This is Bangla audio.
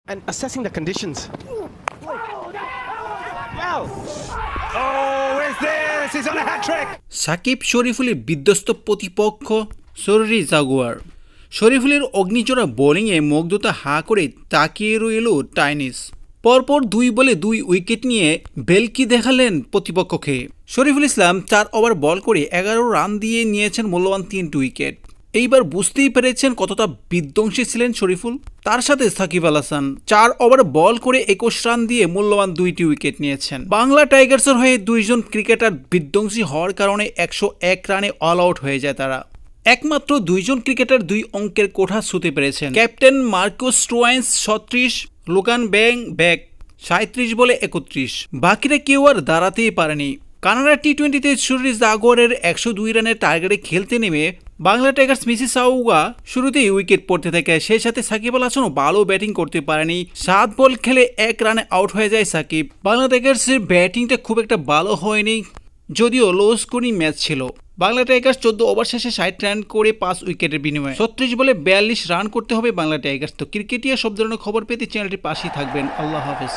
and assessing the conditions. Wow. Oh, is this? He's on a hat trick. Shakib শরীফুলের বিধ্বস্ত প্রতিপক্ষ সরি জাগুয়ার। শরীফুলের অগ্নিচোরা বোলিংয়ে মুগ্ধতা হা করে তাকিয়ে রইল টাইনিস। পরপর 2 বলে 2 উইকেট নিয়ে বেলকি দেখালেন প্রতিপক্ষকে। শরীফুল ইসলাম 4 ওভার বল করে 11 রান দিয়ে নিয়েছেন মূল্যবান 3টি উইকেট। এইবার বুঝতেই পেরেছেন কতটা বিধ্বংসী ছিলেন শরীফুল। তার সাথে সাকিব আল হাসান 4 ওভার বল করে 21 রান দিয়ে মূল্যবান 2টি উইকেট নিয়েছেন। বাংলা টাইগার্সের হয়ে 2 জন ক্রিকেটার বিধ্বংসী হওয়ার কারণে 101 রানে অল আউট হয়ে যায় তারা। একমাত্র 2 জন ক্রিকেটার 2 অঙ্কের কোঠা ছুঁতে পেরেছেন। ক্যাপ্টেন মার্কুস স্টোয়াইন্স 36, লুকান বেক 37 বলে 31। বাকিরা কেউ আর দাঁড়াতেই পারেনি। কানাডা টি-20তে সূর্য জাগুয়ারের 102 রানের টার্গেটে খেলতে নেমে বাংলা টাইগার্স মিসিসাউগা শুরুতেই উইকেট পড়তে থাকে। সেই সাথে সাকিব আল হাসানও ভালো ব্যাটিং করতে পারেনি। 7 বল খেলে 1 রানে আউট হয়ে যায় সাকিব। বাংলা টাইগার্সের ব্যাটিংটা খুব একটা ভালো হয়নি, যদিও লো স্কোরিং ম্যাচ ছিল। বাংলা টাইগার্স 14 ওভার শেষে 60 রান করে 5 উইকেটের বিনিময়ে 36 বলে 42 রান করতে হবে বাংলা টাইগার্স। তো ক্রিকেটিয়া সব ধরনের খবর পেতে চ্যানেলটির পাশেই থাকবেন। আল্লাহ হাফেজ।